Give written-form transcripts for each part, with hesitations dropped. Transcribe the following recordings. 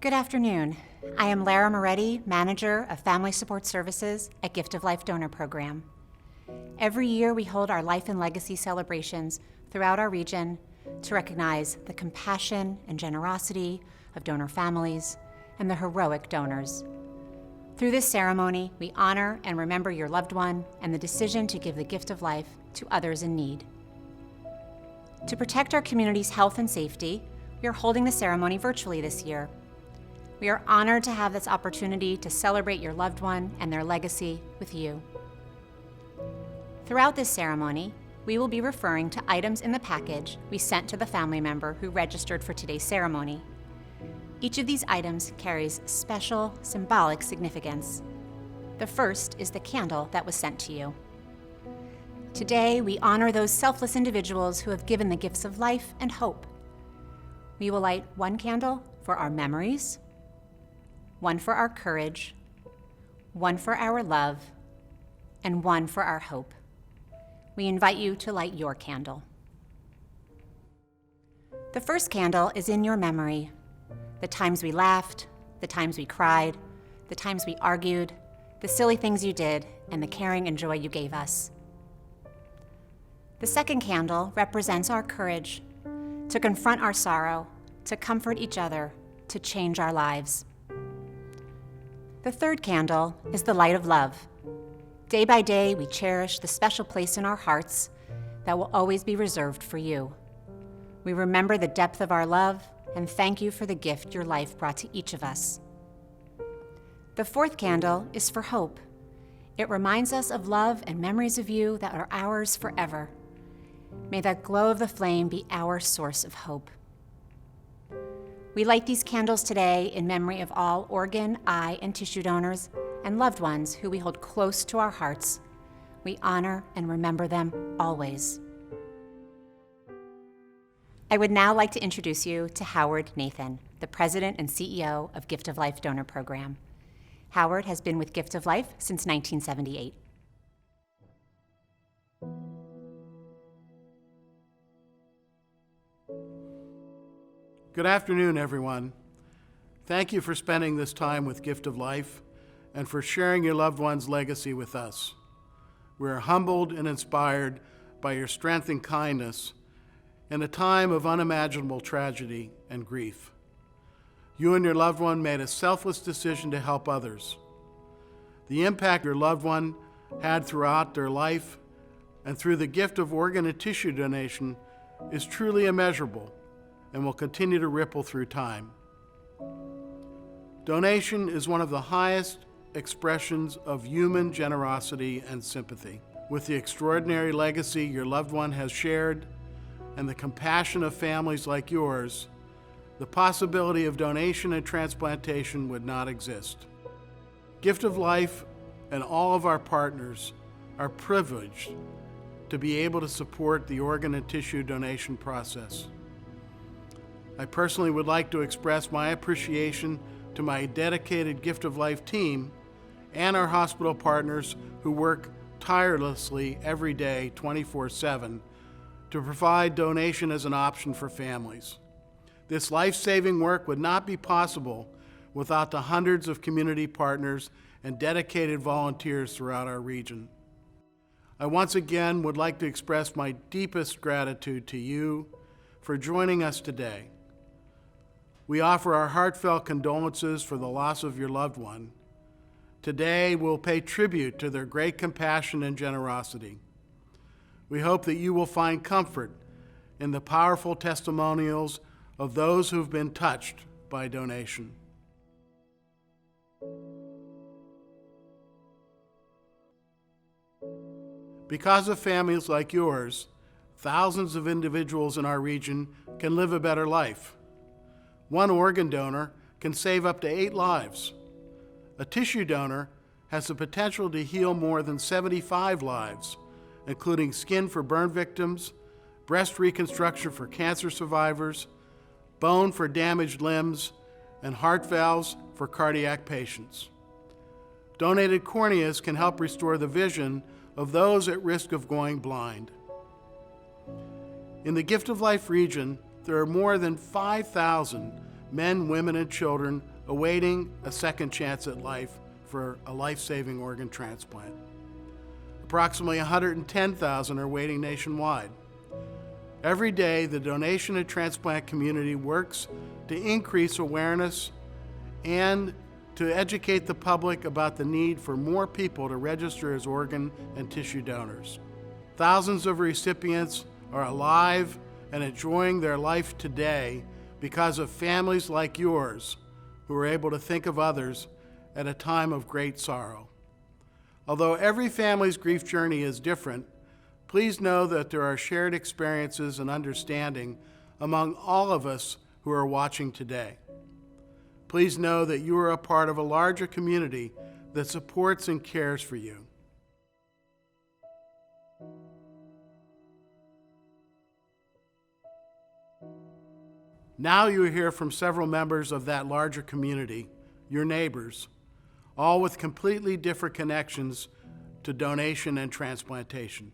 Good afternoon. I am Lara Moretti, Manager of Family Support Services at Gift of Life Donor Program. Every year we hold our Life and Legacy celebrations throughout our region to recognize the compassion and generosity of donor families and the heroic donors. Through this ceremony, we honor and remember your loved one and the decision to give the gift of life to others in need. To protect our community's health and safety, we are holding the ceremony virtually this year. We are honored to have this opportunity to celebrate your loved one and their legacy with you. Throughout this ceremony, we will be referring to items in the package we sent to the family member who registered for today's ceremony. Each of these items carries special, symbolic significance. The first is the candle that was sent to you. Today, we honor those selfless individuals who have given the gifts of life and hope. We will light one candle for our memories, one for our courage, one for our love, and one for our hope. We invite you to light your candle. The first candle is in your memory. The times we laughed, the times we cried, the times we argued, the silly things you did, and the caring and joy you gave us. The second candle represents our courage to confront our sorrow, to comfort each other, to change our lives. The third candle is the light of love. Day by day, we cherish the special place in our hearts that will always be reserved for you. We remember the depth of our love and thank you for the gift your life brought to each of us. The fourth candle is for hope. It reminds us of love and memories of you that are ours forever. May that glow of the flame be our source of hope. We light these candles today in memory of all organ, eye, and tissue donors and loved ones who we hold close to our hearts. We honor and remember them always. I would now like to introduce you to Howard Nathan, the President and CEO of Gift of Life Donor Program. Howard has been with Gift of Life since 1978. Good afternoon, everyone. Thank you for spending this time with Gift of Life and for sharing your loved one's legacy with us. We are humbled and inspired by your strength and kindness in a time of unimaginable tragedy and grief. You and your loved one made a selfless decision to help others. The impact your loved one had throughout their life and through the gift of organ and tissue donation is truly immeasurable and will continue to ripple through time. Donation is one of the highest expressions of human generosity and sympathy. With the extraordinary legacy your loved one has shared and the compassion of families like yours, the possibility of donation and transplantation would not exist. Gift of Life and all of our partners are privileged to be able to support the organ and tissue donation process. I personally would like to express my appreciation to my dedicated Gift of Life team and our hospital partners who work tirelessly every day, 24/7, to provide donation as an option for families. This life-saving work would not be possible without the hundreds of community partners and dedicated volunteers throughout our region. I once again would like to express my deepest gratitude to you for joining us today. We offer our heartfelt condolences for the loss of your loved one. Today, we'll pay tribute to their great compassion and generosity. We hope that you will find comfort in the powerful testimonials of those who've been touched by donation. Because of families like yours, thousands of individuals in our region can live a better life. One organ donor can save up to 8 lives. A tissue donor has the potential to heal more than 75 lives, including skin for burn victims, breast reconstruction for cancer survivors, bone for damaged limbs, and heart valves for cardiac patients. Donated corneas can help restore the vision of those at risk of going blind. In the Gift of Life region, there are more than 5,000 men, women, and children awaiting a second chance at life for a life-saving organ transplant. Approximately 110,000 are waiting nationwide. Every day, the donation and transplant community works to increase awareness and to educate the public about the need for more people to register as organ and tissue donors. Thousands of recipients are alive and enjoying their life today because of families like yours who are able to think of others at a time of great sorrow. Although every family's grief journey is different, please know that there are shared experiences and understanding among all of us who are watching today. Please know that you are a part of a larger community that supports and cares for you. Now you hear from several members of that larger community, your neighbors, all with completely different connections to donation and transplantation.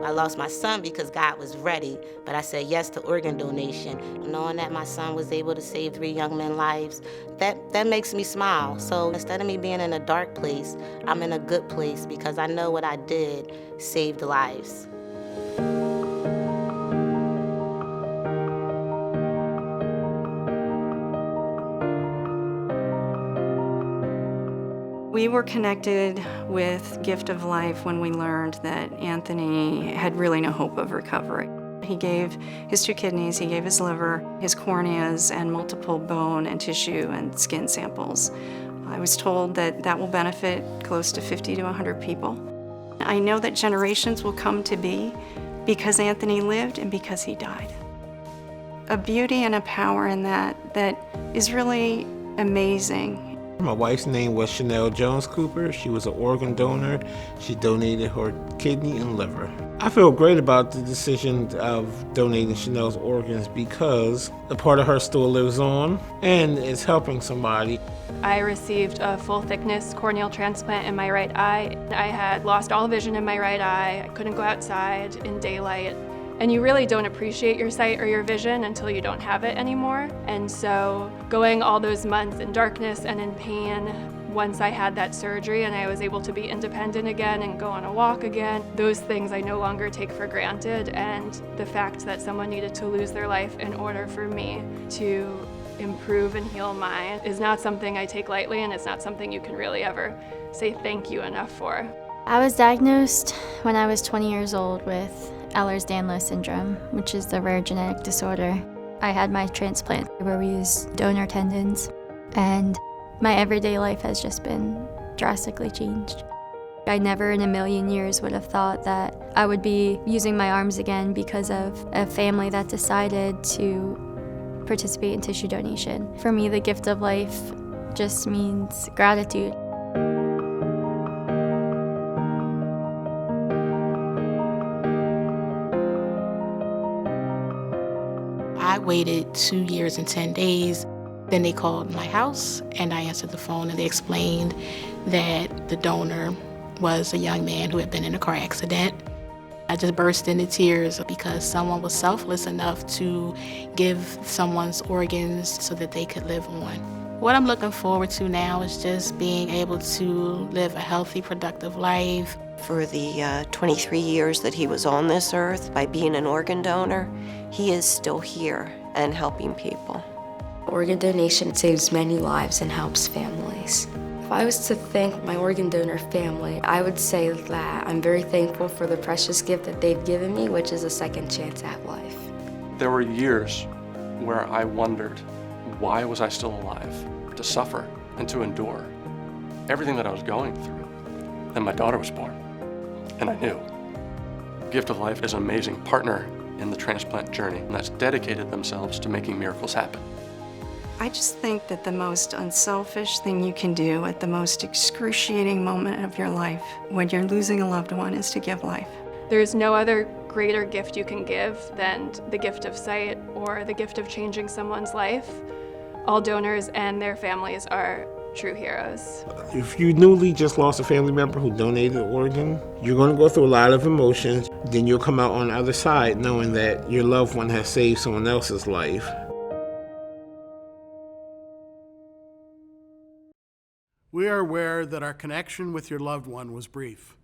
I lost my son because God was ready, but I said yes to organ donation. Knowing that my son was able to save 3 young men's lives, that makes me smile. So instead of me being in a dark place, I'm in a good place because I know what I did saved lives. We were connected with Gift of Life when we learned that Anthony had really no hope of recovery. He gave his 2 kidneys, he gave his liver, his corneas, and multiple bone and tissue and skin samples. I was told that that will benefit close to 50 to 100 people. I know that generations will come to be because Anthony lived and because he died. A beauty and a power in that is really amazing. My wife's name was Chanel Jones Cooper. She was an organ donor. She donated her kidney and liver. I feel great about the decision of donating Chanel's organs because a part of her still lives on and is helping somebody. I received a full-thickness corneal transplant in my right eye. I had lost all vision in my right eye. I couldn't go outside in daylight. And you really don't appreciate your sight or your vision until you don't have it anymore. And so going all those months in darkness and in pain, once I had that surgery and I was able to be independent again and go on a walk again, those things I no longer take for granted. And the fact that someone needed to lose their life in order for me to improve and heal mine is not something I take lightly, and it's not something you can really ever say thank you enough for. I was diagnosed when I was 20 years old with Ehlers-Danlos syndrome, which is the rare genetic disorder. I had my transplant where we use donor tendons, and my everyday life has just been drastically changed. I never in a million years would have thought that I would be using my arms again because of a family that decided to participate in tissue donation. For me, the gift of life just means gratitude. I waited 2 years and 10 days. Then they called my house and I answered the phone and they explained that the donor was a young man who had been in a car accident. I just burst into tears because someone was selfless enough to give someone's organs so that they could live on. What I'm looking forward to now is just being able to live a healthy, productive life. For the 23 years that he was on this earth, by being an organ donor, he is still here and helping people. Organ donation saves many lives and helps families. If I was to thank my organ donor family, I would say that I'm very thankful for the precious gift that they've given me, which is a second chance at life. There were years where I wondered, why was I still alive? To suffer and to endure everything that I was going through. Then my daughter was born, and I knew. Gift of Life is an amazing partner in the transplant journey, and that's dedicated themselves to making miracles happen. I just think that the most unselfish thing you can do at the most excruciating moment of your life when you're losing a loved one is to give life. There's no other greater gift you can give than the gift of sight or the gift of changing someone's life. All donors and their families are true heroes. If you newly just lost a family member who donated an organ, you're going to go through a lot of emotions. Then you'll come out on the other side knowing that your loved one has saved someone else's life. We are aware that our connection with your loved one was brief,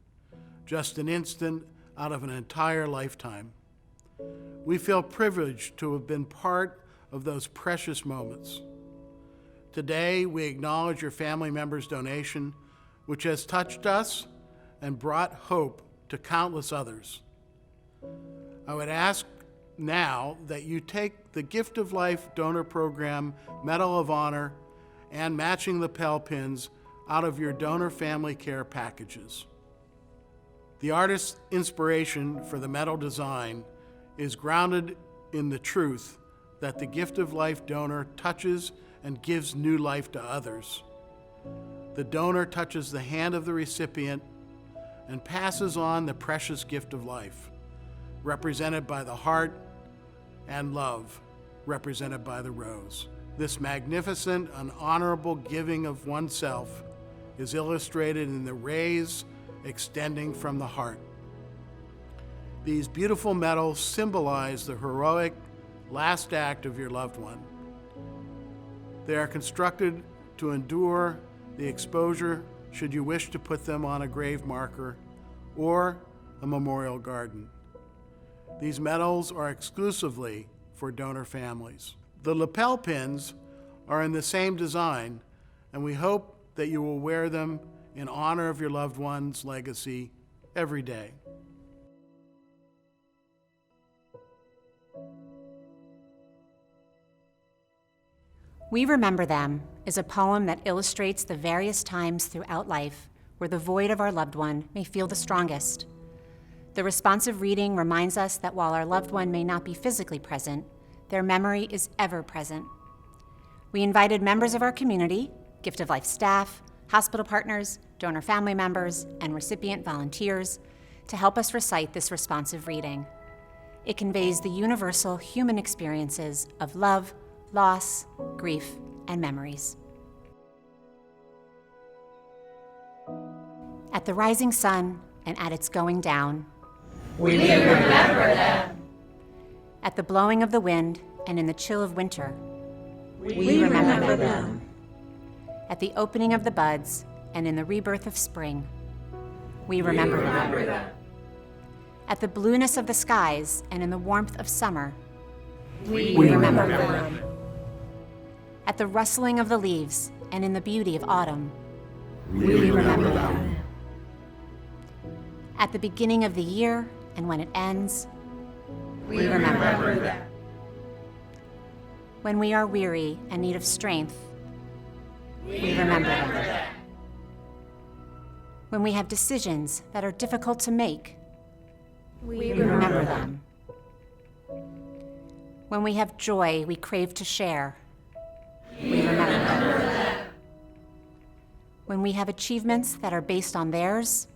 just an instant out of an entire lifetime. We feel privileged to have been part of those precious moments. Today, we acknowledge your family member's donation, which has touched us and brought hope to countless others. I would ask now that you take the Gift of Life Donor Program Medal of Honor and matching lapel pins out of your donor family care packages. The artist's inspiration for the medal design is grounded in the truth that the Gift of Life donor touches and gives new life to others. The donor touches the hand of the recipient and passes on the precious gift of life, represented by the heart, and love, represented by the rose. This magnificent and honorable giving of oneself is illustrated in the rays extending from the heart. These beautiful medals symbolize the heroic last act of your loved one. They are constructed to endure the exposure should you wish to put them on a grave marker or a memorial garden. These medals are exclusively for donor families. The lapel pins are in the same design, and we hope that you will wear them in honor of your loved one's legacy every day. We Remember Them is a poem that illustrates the various times throughout life where the void of our loved one may feel the strongest. The responsive reading reminds us that while our loved one may not be physically present, their memory is ever present. We invited members of our community, Gift of Life staff, hospital partners, donor family members, and recipient volunteers to help us recite this responsive reading. It conveys the universal human experiences of love, loss, grief, and memories. At the rising sun and at its going down, we remember them. At the blowing of the wind and in the chill of winter, we remember them. At the opening of the buds and in the rebirth of spring, we remember them. At the blueness of the skies and in the warmth of summer, we remember them. At the rustling of the leaves and in the beauty of autumn, we remember them. At the beginning of the year and when it ends, we remember them. When we are weary and need of strength, we remember them. When we have decisions that are difficult to make, we remember them. When we have joy we crave to share, we remember them. When we have achievements that are based on theirs,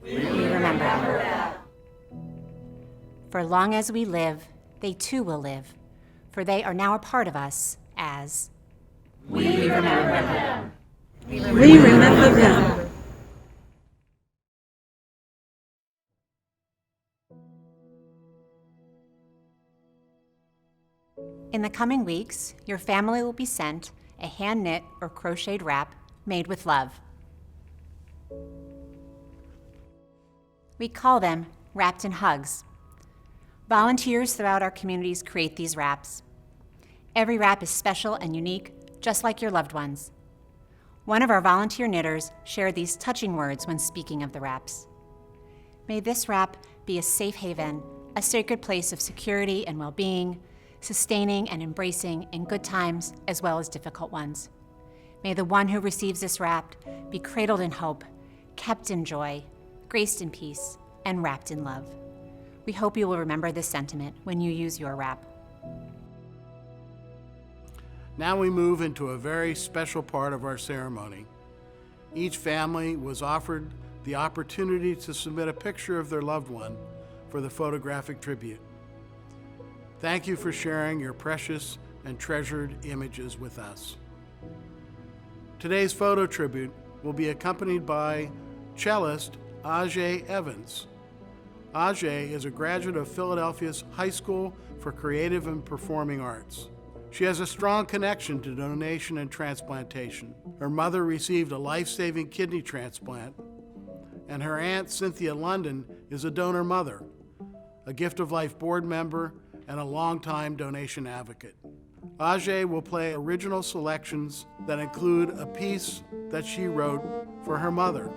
we remember them. For long as we live, they too will live, for they are now a part of us as we remember them. We remember them. In the coming weeks, your family will be sent a hand-knit or crocheted wrap made with love. We call them Wrapped in Hugs. Volunteers throughout our communities create these wraps. Every wrap is special and unique, just like your loved ones. One of our volunteer knitters shared these touching words when speaking of the wraps. May this wrap be a safe haven, a sacred place of security and well-being, sustaining and embracing in good times as well as difficult ones. May the one who receives this wrap be cradled in hope, kept in joy, graced in peace, and wrapped in love. We hope you will remember this sentiment when you use your wrap. Now we move into a very special part of our ceremony. Each family was offered the opportunity to submit a picture of their loved one for the photographic tribute. Thank you for sharing your precious and treasured images with us. Today's photo tribute will be accompanied by cellist Ajay Evans. Ajay is a graduate of Philadelphia's High School for Creative and Performing Arts. She has a strong connection to donation and transplantation. Her mother received a life-saving kidney transplant, and her aunt, Cynthia London, is a donor mother, a Gift of Life board member, and a longtime donation advocate. Ajay will play original selections that include a piece that she wrote for her mother.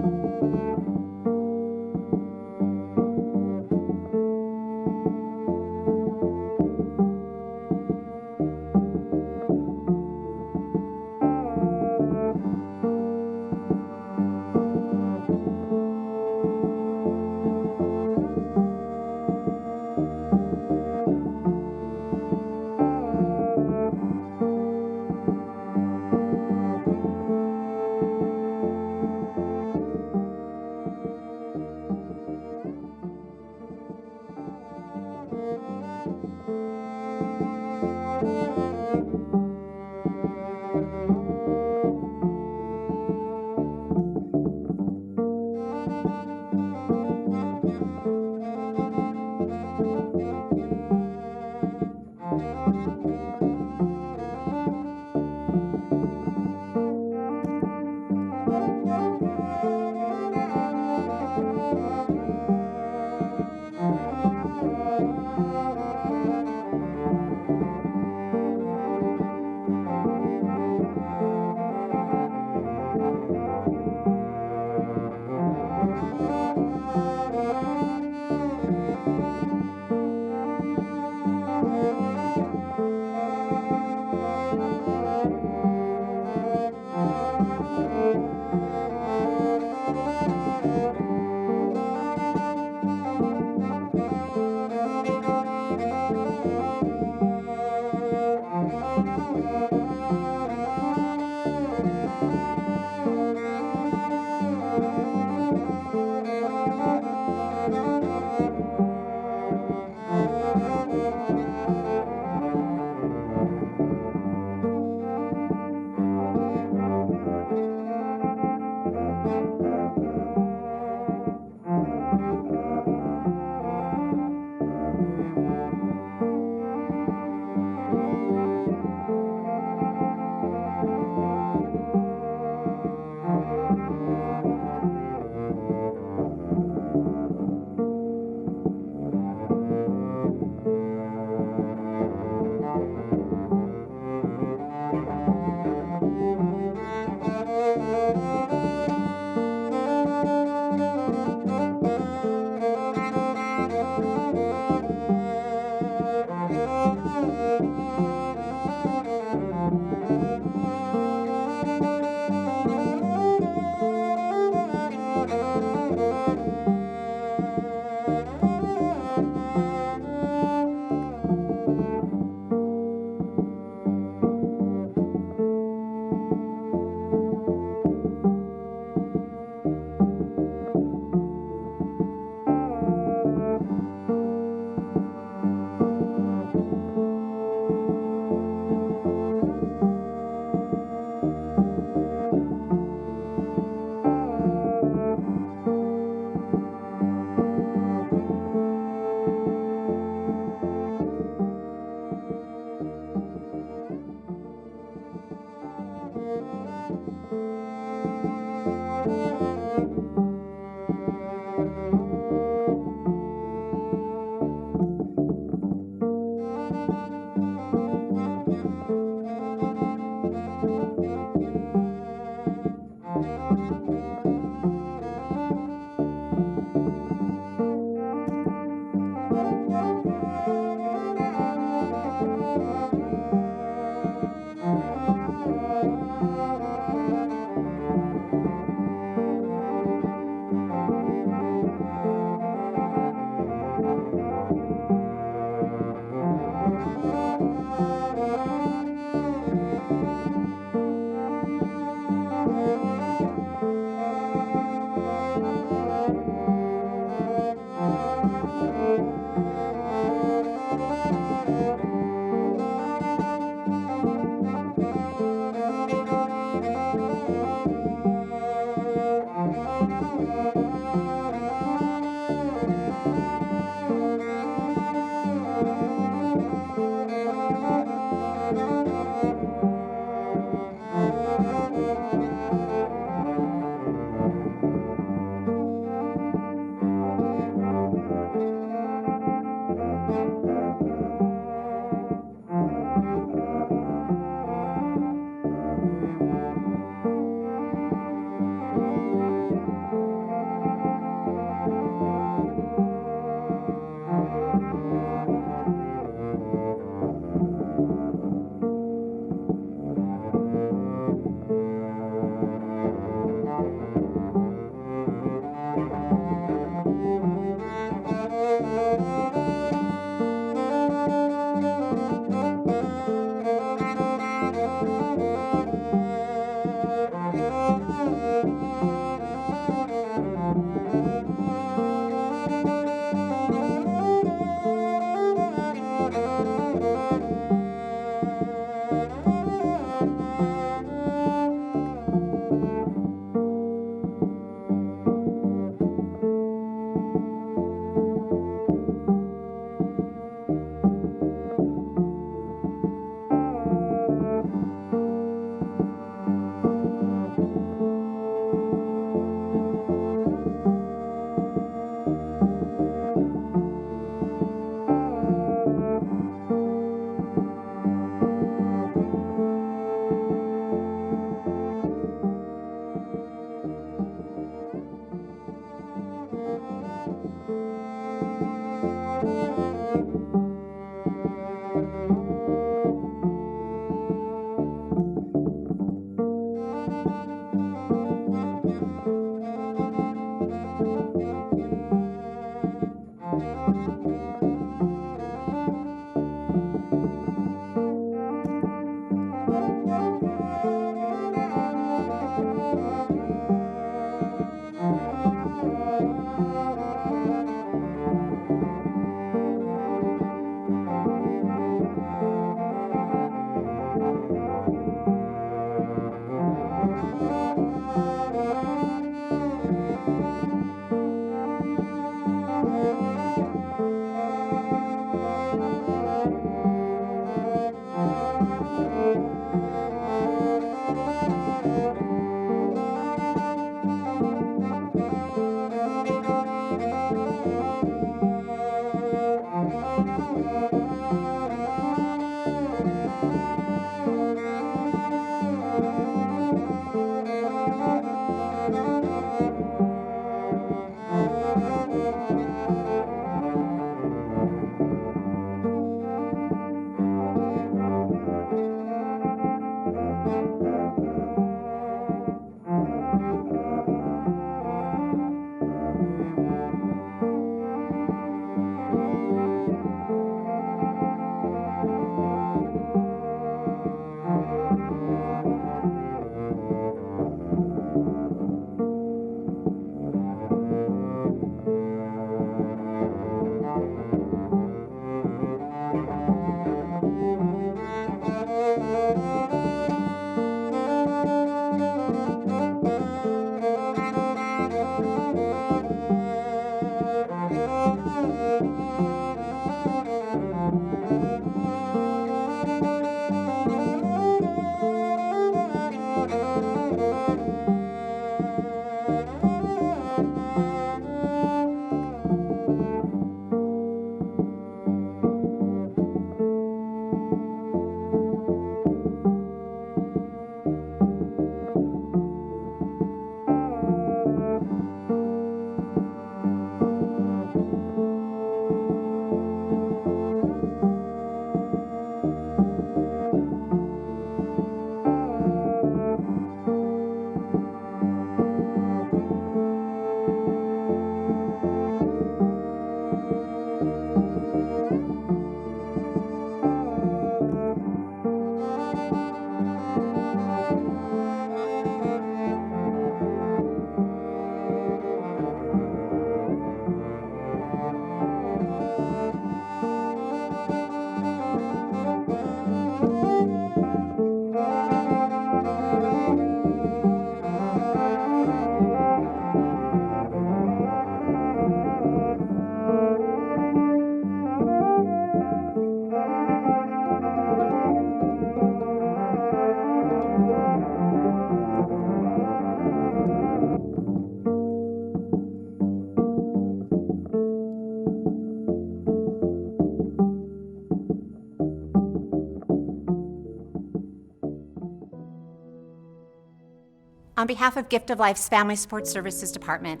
On behalf of Gift of Life's Family Support Services Department,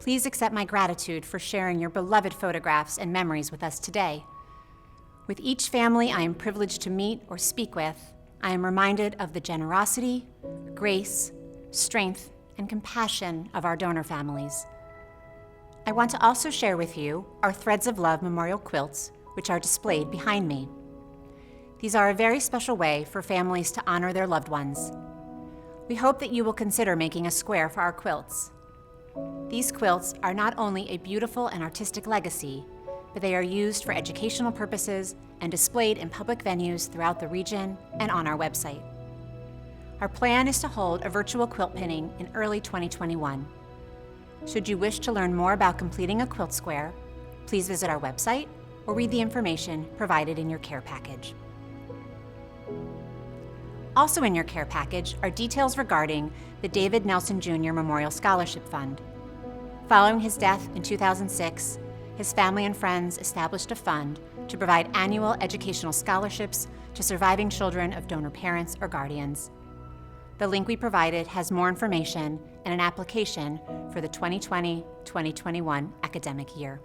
please accept my gratitude for sharing your beloved photographs and memories with us today. With each family I am privileged to meet or speak with, I am reminded of the generosity, grace, strength, and compassion of our donor families. I want to also share with you our Threads of Love memorial quilts, which are displayed behind me. These are a very special way for families to honor their loved ones. We hope that you will consider making a square for our quilts. These quilts are not only a beautiful and artistic legacy, but they are used for educational purposes and displayed in public venues throughout the region and on our website. Our plan is to hold a virtual quilt pinning in early 2021. Should you wish to learn more about completing a quilt square, please visit our website or read the information provided in your care package. Also in your care package are details regarding the David Nelson Jr. Memorial Scholarship Fund. Following his death in 2006, his family and friends established a fund to provide annual educational scholarships to surviving children of donor parents or guardians. The link we provided has more information and an application for the 2020-2021 academic year.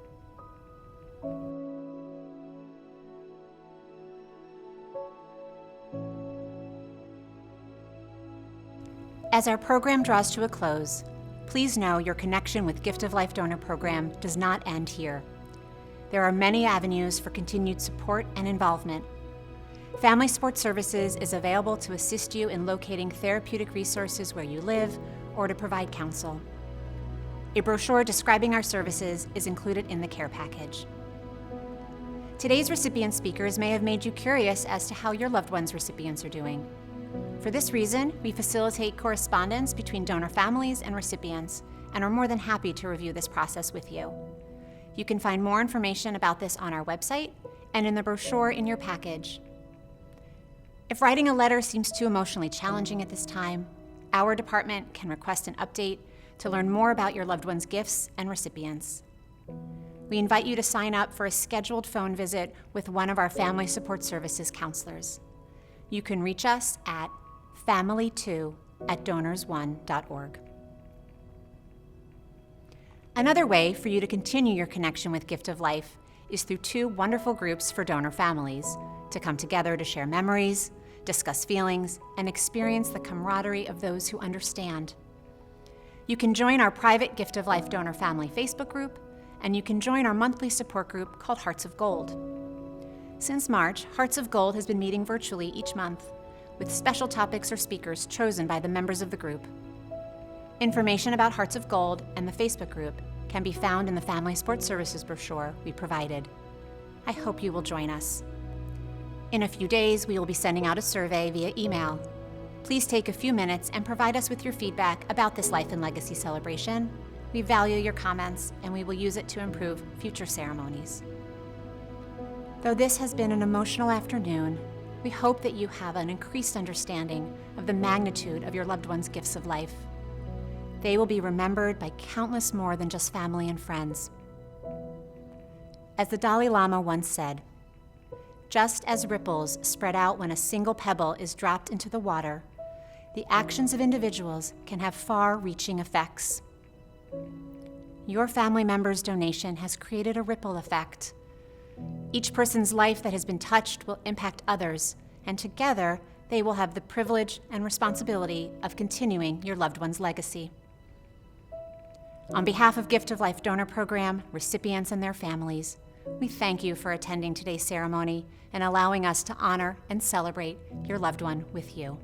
As our program draws to a close, please know your connection with Gift of Life Donor Program does not end here. There are many avenues for continued support and involvement. Family Support Services is available to assist you in locating therapeutic resources where you live or to provide counsel. A brochure describing our services is included in the care package. Today's recipient speakers may have made you curious as to how your loved ones' recipients are doing. For this reason, we facilitate correspondence between donor families and recipients and are more than happy to review this process with you. You can find more information about this on our website and in the brochure in your package. If writing a letter seems too emotionally challenging at this time, our department can request an update to learn more about your loved one's gifts and recipients. We invite you to sign up for a scheduled phone visit with one of our Family Support Services counselors. You can reach us at family2@donorsone.org. Another way for you to continue your connection with Gift of Life is through two wonderful groups for donor families to come together to share memories, discuss feelings, and experience the camaraderie of those who understand. You can join our private Gift of Life Donor Family Facebook group, and you can join our monthly support group called Hearts of Gold. Since March, Hearts of Gold has been meeting virtually each month, with special topics or speakers chosen by the members of the group. Information about Hearts of Gold and the Facebook group can be found in the Family Support Services brochure we provided. I hope you will join us. In a few days, we will be sending out a survey via email. Please take a few minutes and provide us with your feedback about this Life and Legacy celebration. We value your comments, and we will use it to improve future ceremonies. Though this has been an emotional afternoon, we hope that you have an increased understanding of the magnitude of your loved one's gifts of life. They will be remembered by countless more than just family and friends. As the Dalai Lama once said, just as ripples spread out when a single pebble is dropped into the water, the actions of individuals can have far-reaching effects. Your family member's donation has created a ripple effect. Each person's life that has been touched will impact others, and together they will have the privilege and responsibility of continuing your loved one's legacy. On behalf of Gift of Life Donor Program, recipients and their families, we thank you for attending today's ceremony and allowing us to honor and celebrate your loved one with you.